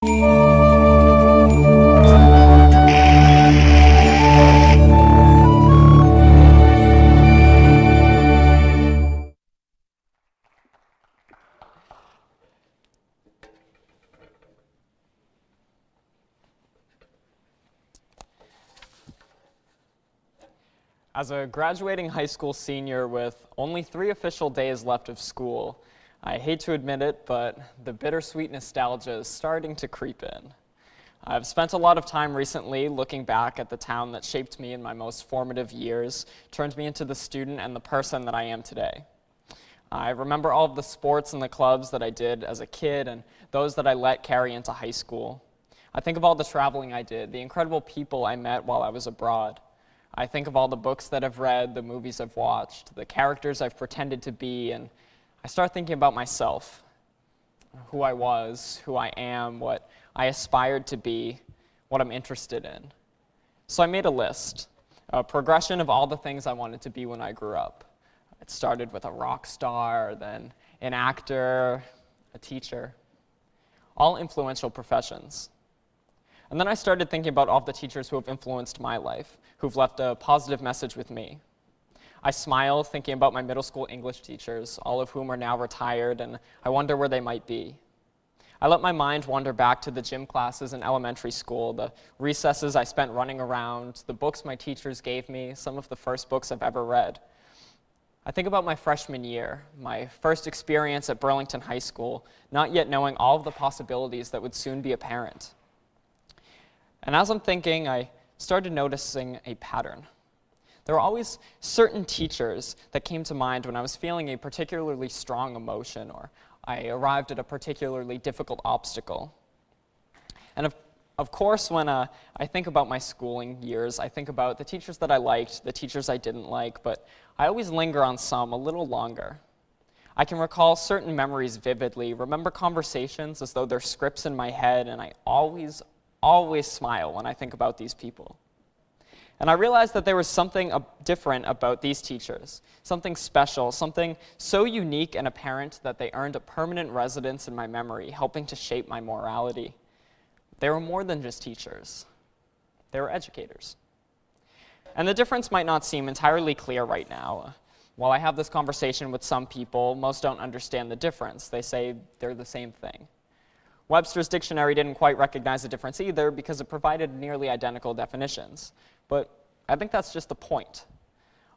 As a graduating high school senior with only 3 official days left of school, I hate to admit it, but the bittersweet nostalgia is starting to creep in. I've spent a lot of time recently looking back at the town that shaped me in my most formative years, turned me into the student and the person that I am today. I remember all of the sports and the clubs that I did as a kid and those that I let carry into high school. I think of all the traveling I did, the incredible people I met while I was abroad. I think of all the books that I've read, the movies I've watched, the characters I've pretended to be, and I start thinking about myself, who I was, who I am, what I aspired to be, what I'm interested in. So I made a list, a progression of all the things I wanted to be when I grew up. It started with a rock star, then an actor, a teacher, all influential professions. And then I started thinking about all the teachers who have influenced my life, who've left a positive message with me. I smile thinking about my middle school English teachers, all of whom are now retired, and I wonder where they might be. I let my mind wander back to the gym classes in elementary school, the recesses I spent running around, the books my teachers gave me, some of the first books I've ever read. I think about my freshman year, my first experience at Burlington High School, not yet knowing all of the possibilities that would soon be apparent. And as I'm thinking, I started noticing a pattern. There were always certain teachers that came to mind when I was feeling a particularly strong emotion or I arrived at a particularly difficult obstacle. And of course, when I think about my schooling years, I think about the teachers that I liked, the teachers I didn't like, but I always linger on some a little longer. I can recall certain memories vividly, remember conversations as though they're scripts in my head, and I always smile when I think about these people. And I realized that there was something different about these teachers, something special, something so unique and apparent that they earned a permanent residence in my memory, helping to shape my morality. They were more than just teachers. They were educators. And the difference might not seem entirely clear right now. While I have this conversation with some people, most don't understand the difference. They say they're the same thing. Webster's dictionary didn't quite recognize the difference either because it provided nearly identical definitions. But I think that's just the point.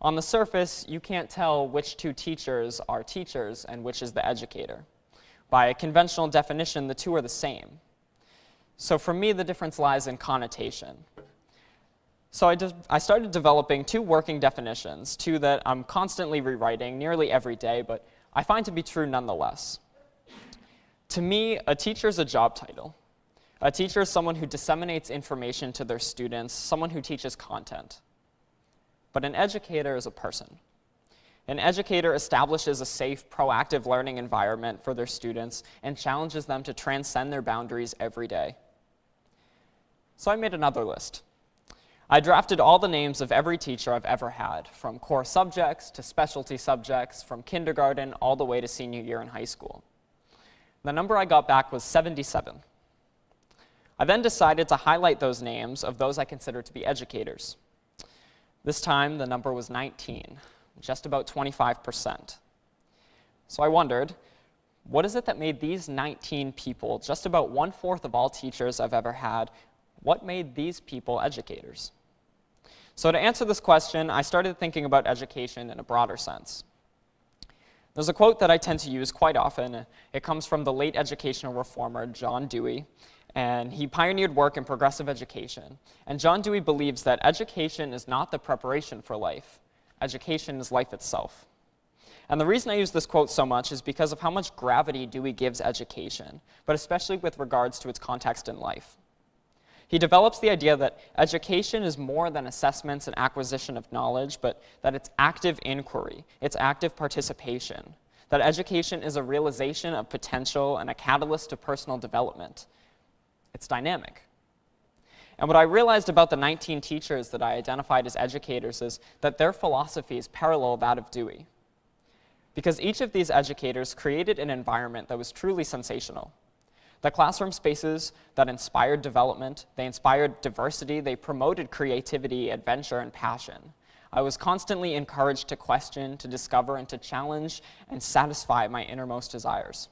On the surface, you can't tell which 2 teachers are teachers and which is the educator. By a conventional definition, the 2 are the same. So for me, the difference lies in connotation. So I started developing 2 working definitions, 2 that I'm constantly rewriting nearly every day, but I find to be true nonetheless. To me, a teacher is a job title. A teacher is someone who disseminates information to their students, someone who teaches content. But an educator is a person. An educator establishes a safe, proactive learning environment for their students and challenges them to transcend their boundaries every day. So I made another list. I drafted all the names of every teacher I've ever had, from core subjects to specialty subjects, from kindergarten all the way to senior year in high school. The number I got back was 77. I then decided to highlight those names of those I consider to be educators. This time, the number was 19, just about 25%. So I wondered, what is it that made these 19 people, just about 1/4 of all teachers I've ever had, what made these people educators? So to answer this question, I started thinking about education in a broader sense. There's a quote that I tend to use quite often. It comes from the late educational reformer, John Dewey, and he pioneered work in progressive education. And John Dewey believes that education is not the preparation for life. Education is life itself. And the reason I use this quote so much is because of how much gravity Dewey gives education, but especially with regards to its context in life. He develops the idea that education is more than assessments and acquisition of knowledge, but that it's active inquiry, it's active participation, that education is a realization of potential and a catalyst to personal development. It's dynamic. And what I realized about the 19 teachers that I identified as educators is that their philosophies parallel that of Dewey. Because each of these educators created an environment that was truly sensational. The classroom spaces that inspired development, they inspired diversity, they promoted creativity, adventure, and passion. I was constantly encouraged to question, to discover, and to challenge and satisfy my innermost desires.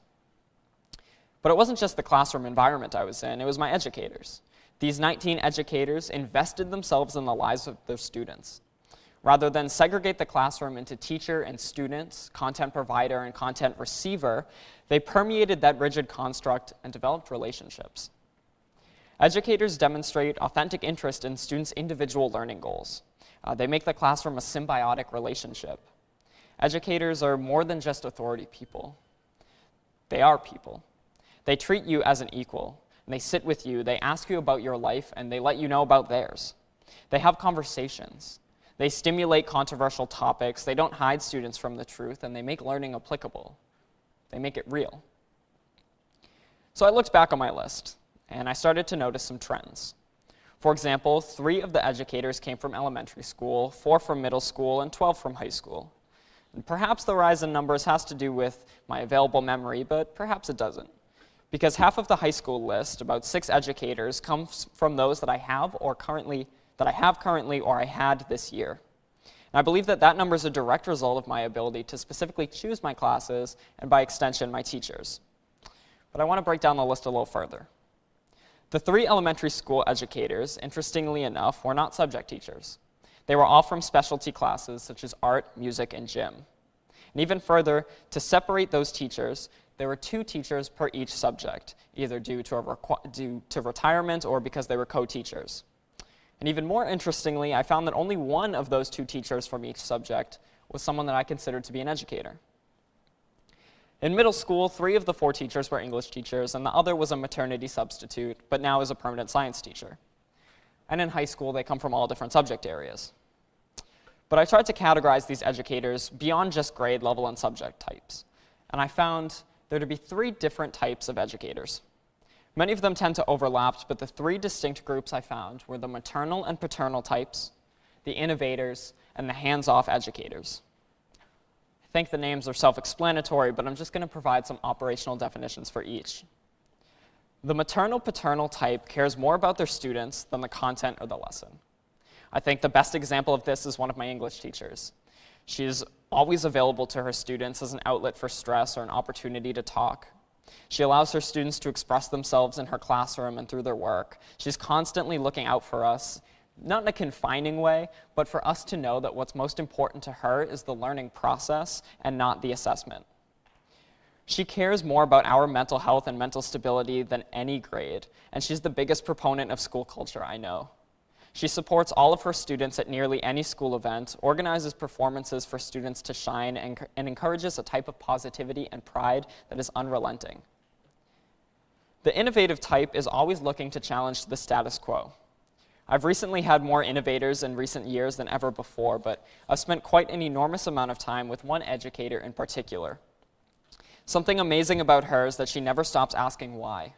But it wasn't just the classroom environment I was in, it was my educators. These 19 educators invested themselves in the lives of their students. Rather than segregate the classroom into teacher and students, content provider and content receiver, they permeated that rigid construct and developed relationships. Educators demonstrate authentic interest in students' individual learning goals. They make the classroom a symbiotic relationship. Educators are more than just authority people. They are people. They treat you as an equal, and they sit with you, they ask you about your life, and they let you know about theirs. They have conversations. They stimulate controversial topics, they don't hide students from the truth, and they make learning applicable. They make it real. So I looked back on my list, and I started to notice some trends. For example, 3 of the educators came from elementary school, 4 from middle school, and 12 from high school. And perhaps the rise in numbers has to do with my available memory, but perhaps it doesn't. Because half of the high school list, about 6 educators, comes from those that I have currently or I had this year. And I believe that that number is a direct result of my ability to specifically choose my classes and by extension my teachers. But I want to break down the list a little further. The 3 elementary school educators, interestingly enough, were not subject teachers. They were all from specialty classes such as art, music, and gym. And even further, to separate those teachers, there were 2 teachers per each subject, either due to retirement or because they were co-teachers. And even more interestingly, I found that only one of those 2 teachers from each subject was someone that I considered to be an educator. In middle school, 3 of the 4 teachers were English teachers, and the other was a maternity substitute, but now is a permanent science teacher. And in high school, they come from all different subject areas. But I tried to categorize these educators beyond just grade level and subject types, and I found there to be 3 different types of educators. Many of them tend to overlap, but the 3 distinct groups I found were the maternal and paternal types, the innovators, and the hands-off educators. I think the names are self-explanatory, but I'm just going to provide some operational definitions for each. The maternal-paternal type cares more about their students than the content or the lesson. I think the best example of this is one of my English teachers. She is always available to her students as an outlet for stress or an opportunity to talk. She allows her students to express themselves in her classroom and through their work. She's constantly looking out for us, not in a confining way, but for us to know that what's most important to her is the learning process and not the assessment. She cares more about our mental health and mental stability than any grade, and she's the biggest proponent of school culture I know. She supports all of her students at nearly any school event, organizes performances for students to shine, and encourages a type of positivity and pride that is unrelenting. The innovative type is always looking to challenge the status quo. I've recently had more innovators in recent years than ever before, but I've spent quite an enormous amount of time with one educator in particular. Something amazing about her is that she never stops asking why.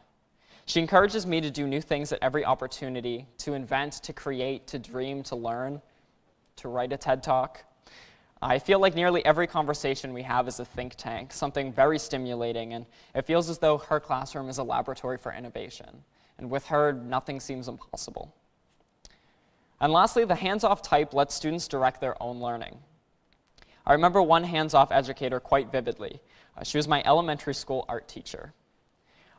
She encourages me to do new things at every opportunity, to invent, to create, to dream, to learn, to write a TED Talk. I feel like nearly every conversation we have is a think tank, something very stimulating, and it feels as though her classroom is a laboratory for innovation. And with her, nothing seems impossible. And lastly, the hands-off type lets students direct their own learning. I remember one hands-off educator quite vividly. She was my elementary school art teacher.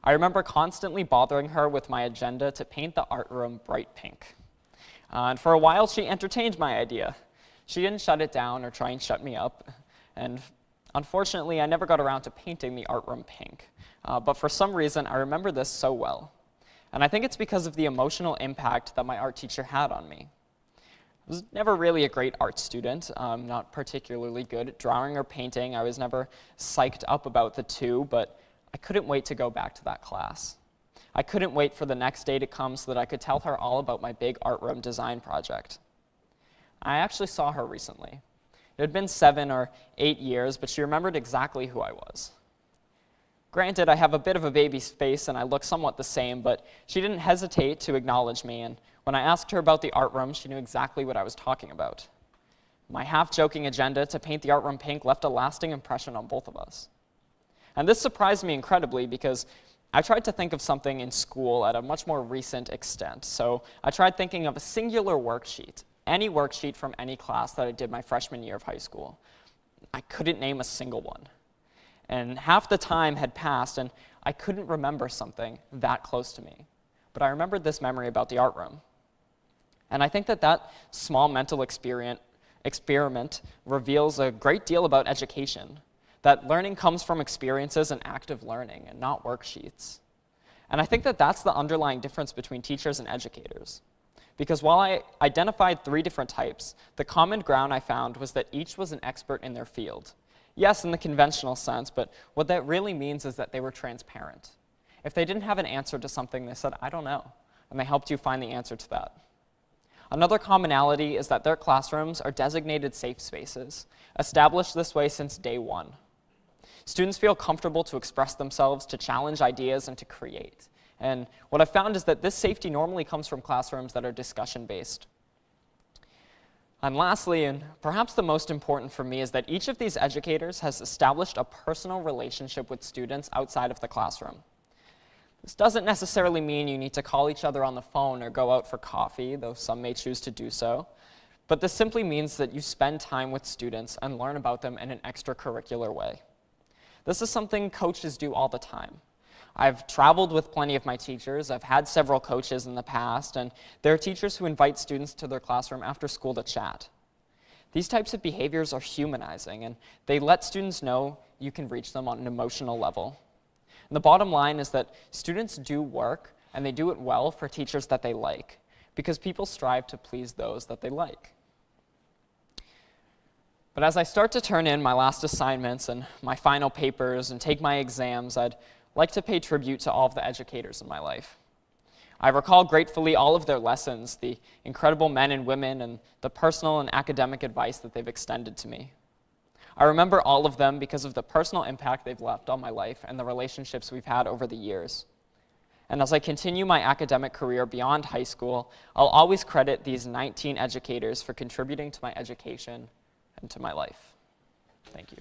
I remember constantly bothering her with my agenda to paint the art room bright pink. And for a while, she entertained my idea. She didn't shut it down or try and shut me up. And unfortunately, I never got around to painting the art room pink. But for some reason, I remember this so well. And I think it's because of the emotional impact that my art teacher had on me. I was never really a great art student, not particularly good at drawing or painting. I was never psyched up about the two, but I couldn't wait to go back to that class. I couldn't wait for the next day to come so that I could tell her all about my big art room design project. I actually saw her recently. It had been 7 or 8 years, but she remembered exactly who I was. Granted, I have a bit of a baby's face and I look somewhat the same, but she didn't hesitate to acknowledge me, and when I asked her about the art room, she knew exactly what I was talking about. My half-joking agenda to paint the art room pink left a lasting impression on both of us. And this surprised me incredibly because I tried to think of something in school at a much more recent extent. So I tried thinking of a singular worksheet, any worksheet from any class that I did my freshman year of high school. I couldn't name a single one. And half the time had passed, and I couldn't remember something that close to me. But I remembered this memory about the art room. And I think that that small mental experiment reveals a great deal about education, that learning comes from experiences and active learning and not worksheets. And I think that that's the underlying difference between teachers and educators. Because while I identified 3 different types, the common ground I found was that each was an expert in their field. Yes, in the conventional sense, but what that really means is that they were transparent. If they didn't have an answer to something, they said, "I don't know," and they helped you find the answer to that. Another commonality is that their classrooms are designated safe spaces, established this way since day one. Students feel comfortable to express themselves, to challenge ideas, and to create. And what I've found is that this safety normally comes from classrooms that are discussion-based. And lastly, and perhaps the most important for me, is that each of these educators has established a personal relationship with students outside of the classroom. This doesn't necessarily mean you need to call each other on the phone or go out for coffee, though some may choose to do so. But this simply means that you spend time with students and learn about them in an extracurricular way. This is something coaches do all the time. I've traveled with plenty of my teachers. I've had several coaches in the past, and there are teachers who invite students to their classroom after school to chat. These types of behaviors are humanizing, and they let students know you can reach them on an emotional level. And the bottom line is that students do work, and they do it well for teachers that they like, because people strive to please those that they like. But as I start to turn in my last assignments and my final papers and take my exams, I'd like to pay tribute to all of the educators in my life. I recall gratefully all of their lessons, the incredible men and women, and the personal and academic advice that they've extended to me. I remember all of them because of the personal impact they've left on my life and the relationships we've had over the years. And as I continue my academic career beyond high school, I'll always credit these 19 educators for contributing to my education and to my life. Thank you.